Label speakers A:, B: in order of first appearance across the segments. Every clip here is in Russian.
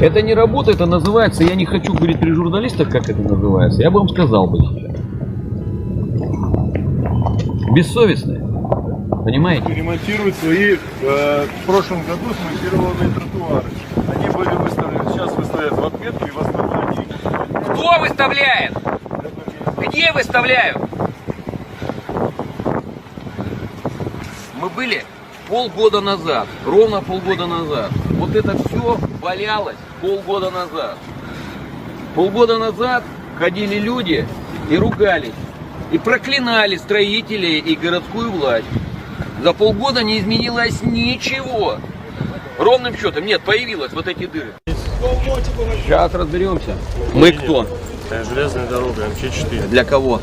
A: Это не работа, это называется, я не хочу говорить при журналистах, как это называется, я бы вам сказал бы сейчас. Бессовестные. Понимаете?
B: Ремонтируют свои в прошлом году смонтированные тротуары. Они были выставлены, сейчас выставляют в отметке и в основании.
A: Кто выставляет? Где выставляют? Мы были полгода назад, ровно полгода назад. Вот это все валялось полгода назад. Полгода назад ходили люди и ругались, и проклинали строителей и городскую власть. За полгода не изменилось ничего. Ровным счетом. Нет, появилось вот эти дыры. Сейчас разберемся. Мы кто?
B: Железная дорога, МЧ-4.
A: Для кого?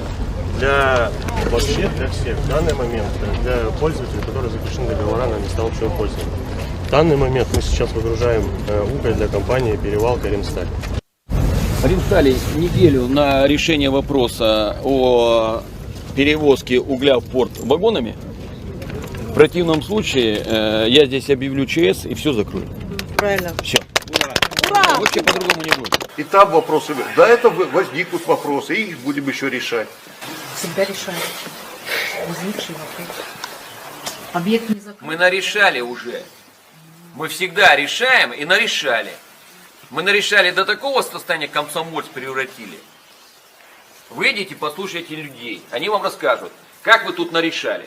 B: Вообще для всех. В данный момент для пользователей, которые заключены договора на места общего пользования. В данный момент мы сейчас выгружаем уголь для компании «Перевалка Римсталь».
A: Римсталь неделю на решение вопроса о перевозке угля в порт вагонами. В противном случае я здесь объявлю ЧС и все закрою.
C: Правильно.
A: Все.
C: Ура!
A: Вообще по-другому не будет.
D: И там вопросы, до этого возникнут вопросы, и их будем еще решать.
C: Всегда решаем. Возникший вопрос. Объект не закрыт.
A: Мы нарешали уже. Мы всегда решаем и нарешали. Мы нарешали до такого состояния, комсомольц превратили. Выйдите, послушайте людей. Они вам расскажут, как вы тут нарешали.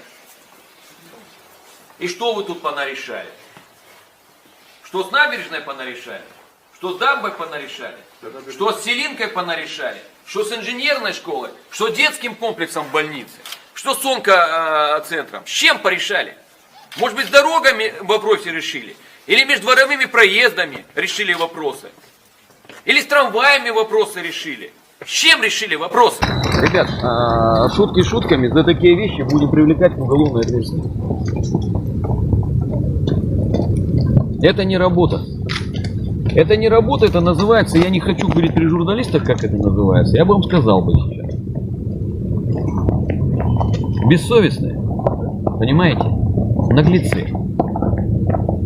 A: И что вы тут понарешали? Что с набережной понарешали? Что с дамбой понарешали? Что с Селинкой понарешали? Что с инженерной школой? Что с детским комплексом больницы? Что с онкоцентром? С чем порешали? Может быть, с дорогами в вопросе решили? Или междворовыми проездами решили вопросы? Или с трамваями вопросы решили? С чем решили вопросы? Ребят, шутки шутками, за такие вещи будем привлекать к уголовной ответственности. Это не работа. Это не работа, это называется, я не хочу говорить при журналистах, как это называется, я бы вам сказал бы сейчас. Бессовестные. Понимаете? Наглецы.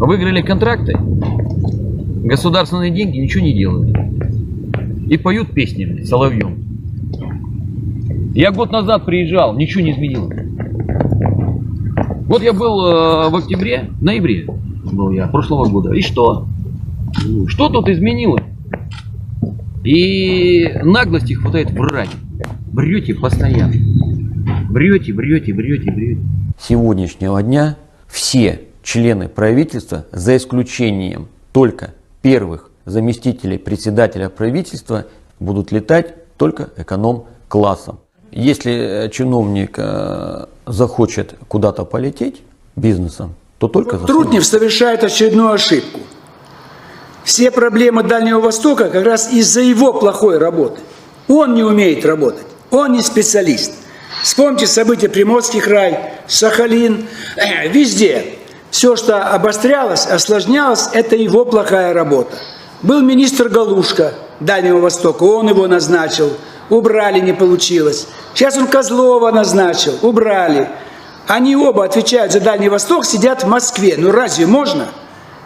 A: Выиграли контракты, государственные деньги, ничего не делают. И поют песни соловьем. Я год назад приезжал, ничего не изменилось. Вот я был в октябре, ноябре был я, прошлого года. И что? Что тут изменилось? И наглости хватает врать. Врете постоянно. Врете, врете, врете, врете.
E: С сегодняшнего дня все члены правительства, за исключением только первых заместителей председателя правительства, будут летать только эконом-классом. Если чиновник захочет куда-то полететь бизнесом, то только за
F: Трутнев совершает очередную ошибку. Все проблемы Дальнего Востока как раз из-за его плохой работы. Он не умеет работать, он не специалист. Вспомните события Приморский край, Сахалин, везде. Все, что обострялось, осложнялось, это его плохая работа. Был министр Галушка Дальнего Востока, он его назначил, убрали, не получилось. Сейчас он Козлова назначил, убрали. Они оба отвечают за Дальний Восток, сидят в Москве. Ну разве можно?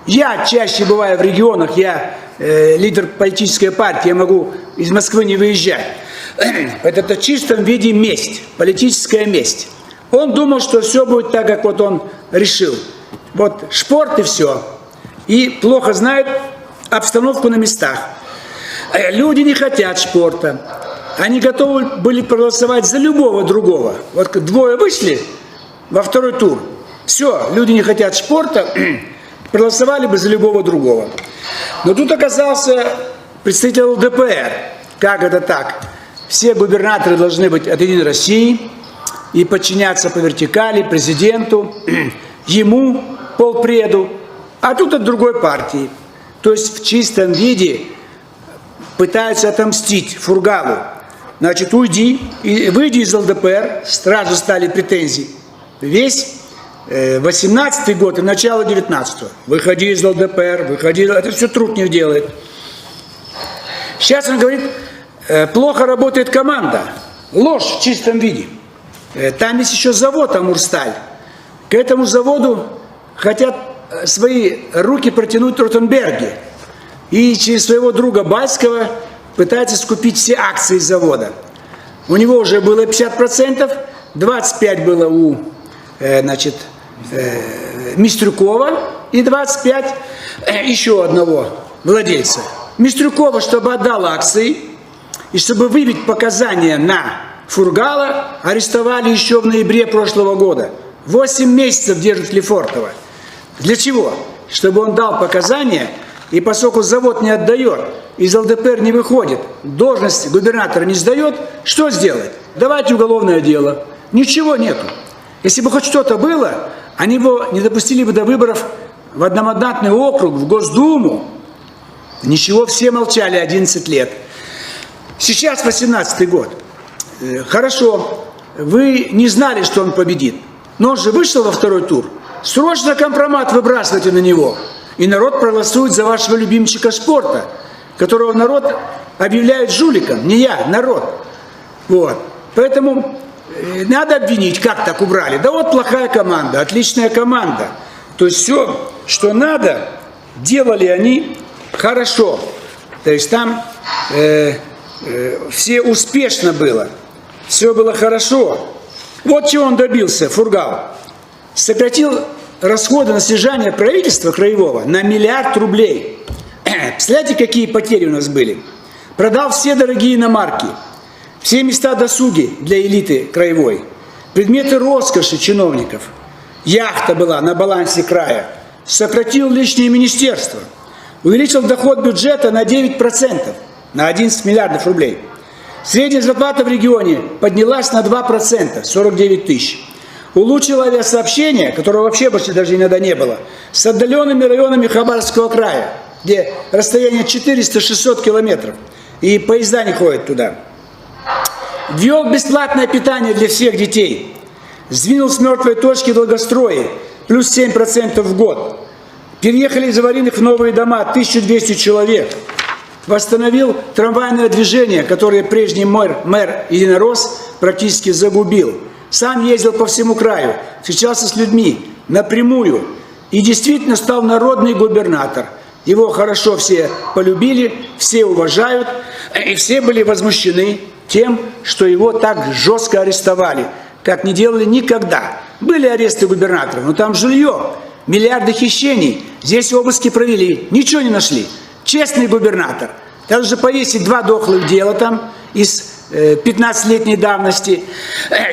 F: Я чаще бываю в регионах, я лидер политической партии, я могу из Москвы не выезжать. Это в чистом виде месть, политическая месть. Он думал, что все будет так, как вот он решил. Вот шпорт и все. И плохо знают обстановку на местах. Люди не хотят шпорта. Они готовы были проголосовать за любого другого. Вот двое вышли во второй тур. Все, люди не хотят шпорта, проголосовали бы за любого другого. Но тут оказался представитель ЛДПР. Как это так? Все губернаторы должны быть от «Единой России» и подчиняться по вертикали президенту, ему, полпреду, а тут от другой партии. То есть в чистом виде пытаются отомстить Фургалу. Значит, уйди, и выйди из ЛДПР, сразу стали претензии. Весь 18-й год и начало 19-го. Выходи из ЛДПР, выходи, это все Трутнев делает. Сейчас он говорит, плохо работает команда. Ложь в чистом виде. Там есть еще завод Амурсталь. К этому заводу хотят свои руки протянуть Ротенберги. и через своего друга Бальского пытается скупить все акции завода. У него уже было 50%, 25% было у Мистрюкова и 25% еще одного владельца. Мистрюкова, чтобы отдал акции и чтобы выбить показания на Фургала, арестовали еще в ноябре прошлого года. 8 месяцев держат Лефортова. Для чего? Чтобы он дал показания, и поскольку завод не отдает, из ЛДПР не выходит, должность губернатора не сдает, что сделать? Давайте уголовное дело. Ничего нету. Если бы хоть что-то было, они его не допустили бы до выборов в одномандатный округ, в Госдуму. Ничего, все молчали 11 лет. Сейчас 18-й год. Хорошо, вы не знали, что он победит, но он же вышел во второй тур. Срочно компромат выбрасывайте на него, и народ проголосует за вашего любимчика спорта, которого народ объявляет жуликом, не я, народ. Вот. Поэтому надо обвинить, как так убрали. Да вот плохая команда, отличная команда. То есть все, что надо, делали они хорошо. То есть там все успешно было. Все было хорошо. Вот чего он добился, Фургал. Сократил расходы на содержание правительства краевого на 1 миллиард рублей. Представляете, какие потери у нас были? Продал все дорогие иномарки, все места досуги для элиты краевой, предметы роскоши чиновников. Яхта была на балансе края. Сократил лишние министерства. Увеличил доход бюджета на 9%, на 11 миллиардов рублей. Средняя зарплата в регионе поднялась на 2%, 49 тысяч. Улучшил авиасообщение, которого вообще почти даже иногда не было, с отдаленными районами Хабаровского края, где расстояние 400-600 километров, и поезда не ходят туда. Ввел бесплатное питание для всех детей. Сдвинул с мертвой точки долгострои, плюс 7% в год. Переехали из аварийных в новые дома 1200 человек. Восстановил трамвайное движение, которое прежний мэр Единорос практически загубил. Сам ездил по всему краю, встречался с людьми напрямую. И действительно стал народный губернатор. Его хорошо все полюбили, все уважают, и все были возмущены тем, что его так жестко арестовали, как не делали никогда. Были аресты губернаторов, но там жилье, миллиарды хищений. Здесь обыски провели, ничего не нашли. Честный губернатор. Надо же повесить 2 дохлых дела там из 15-летней давности.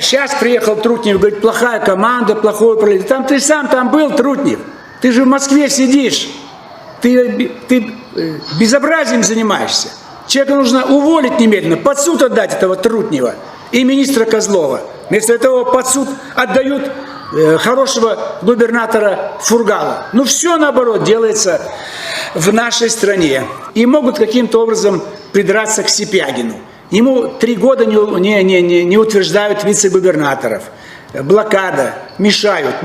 F: Сейчас приехал Трутнев, говорит, плохая команда, плохое управление. Там ты сам там был, Трутнев. Ты же в Москве сидишь. Ты безобразием занимаешься. Человека нужно уволить немедленно, под суд отдать этого Трутнева и министра Козлова. Вместо этого под суд отдают хорошего губернатора Фургала. Ну, все наоборот делается в нашей стране. И могут каким-то образом придраться к Сипягину. Ему 3 года не утверждают вице-губернаторов. Блокада, мешают.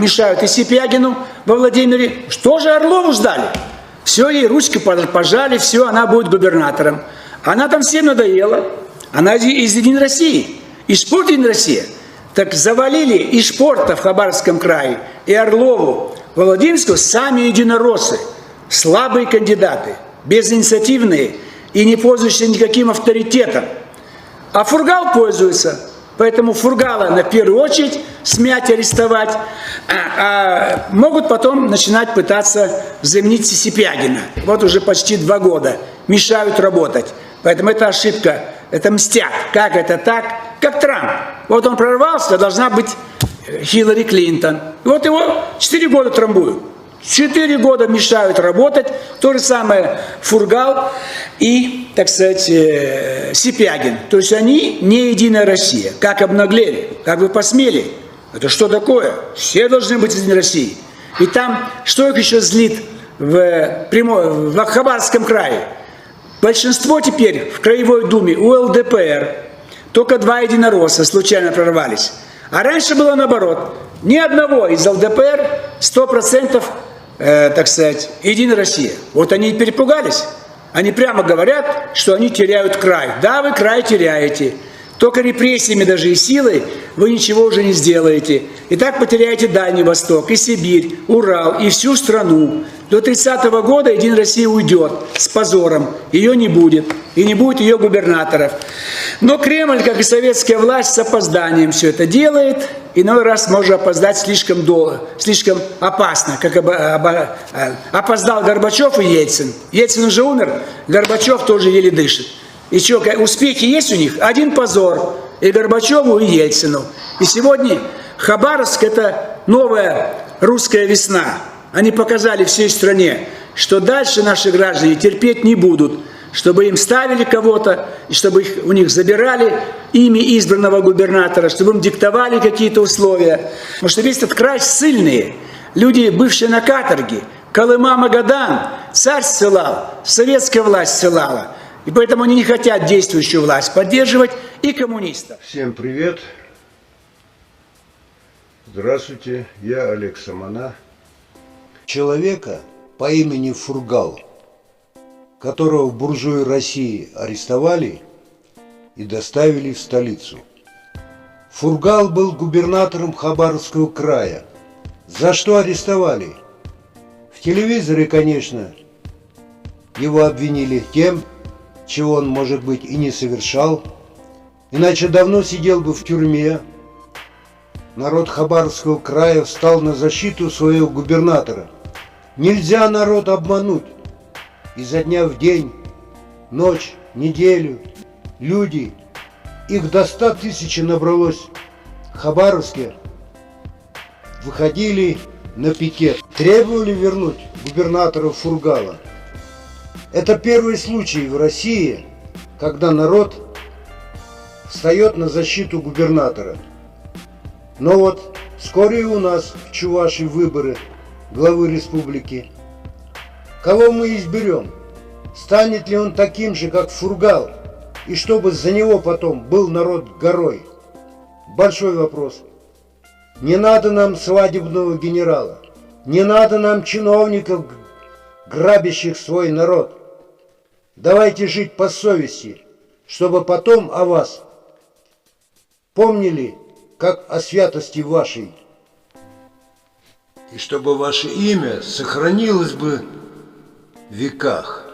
F: И Сипягину во Владимире, что же Орлову ждали? Все, ей ручки пожали, все, она будет губернатором. Она там всем надоела. Она из Единой России. И Шпорт Единой России. Так завалили и Шпорта в Хабаровском крае, и Орлову во Владимирску сами единороссы. Слабые кандидаты, безинициативные и не пользующиеся никаким авторитетом. А Фургал пользуется. Поэтому Фургала на первую очередь смять, арестовать, а могут потом начинать пытаться заменить Сипягина. Вот уже почти 2 года мешают работать. Поэтому это ошибка, это мстят. Как это так? Как Трамп. Вот он прорвался, должна быть Хиллари Клинтон. И вот его 4 года трамбуют. 4 года мешают работать. То же самое Фургал и, так сказать, Сипягин. То есть они не Единая Россия. Как обнаглели, как вы посмели. Это что такое? Все должны быть из Единой России. И там, что их еще злит в Хабаровском крае? Большинство теперь в Краевой Думе у ЛДПР. Только 2 единоросса случайно прорвались. А раньше было наоборот. Ни одного из ЛДПР 100%, так сказать, Единая Россия. Вот они и перепугались. Они прямо говорят, что они теряют край. Да, вы край теряете. Только репрессиями даже и силой вы ничего уже не сделаете. И так потеряете Дальний Восток, и Сибирь, Урал, и всю страну. до 30-го года Единая Россия уйдет с позором. Ее не будет. И не будет ее губернаторов. Но Кремль, как и советская власть, с опозданием все это делает. Иной раз может опоздать слишком долго, слишком опасно, как опоздал Горбачев и Ельцин. Ельцин уже умер, Горбачев тоже еле дышит. И что, успехи есть у них? Один позор. И Горбачеву, и Ельцину. И сегодня Хабаровск – это новая русская весна. Они показали всей стране, что дальше наши граждане терпеть не будут, чтобы им ставили кого-то, и чтобы у них забирали имя избранного губернатора, чтобы им диктовали какие-то условия. Потому что весь этот край ссыльные, люди, бывшие на каторге, Колыма, Магадан, царь ссылал, советская власть ссылала. И поэтому они не хотят действующую власть поддерживать и коммунистов.
G: Всем привет! Здравствуйте, я Олег Самана. Человека по имени Фургал, которого в буржуи России арестовали и доставили в столицу. Фургал был губернатором Хабаровского края. За что арестовали? В телевизоре, конечно, его обвинили тем, чего он, может быть, и не совершал, иначе давно сидел бы в тюрьме. Народ Хабаровского края встал на защиту своего губернатора. Нельзя народ обмануть. Изо дня в день, ночь, неделю, люди, их до 100 тысяч набралось в Хабаровске, выходили на пикет, требовали вернуть губернатора Фургала. Это первый случай в России, когда народ встает на защиту губернатора. Но вот вскоре и у нас в Чувашии выборы главы республики. Кого мы изберем? Станет ли он таким же, как Фургал? И чтобы за него потом был народ горой? Большой вопрос. Не надо нам свадебного генерала. Не надо нам чиновников, грабящих свой народ. Давайте жить по совести, чтобы потом о вас помнили, как о святости вашей. И чтобы ваше имя сохранилось бы в веках.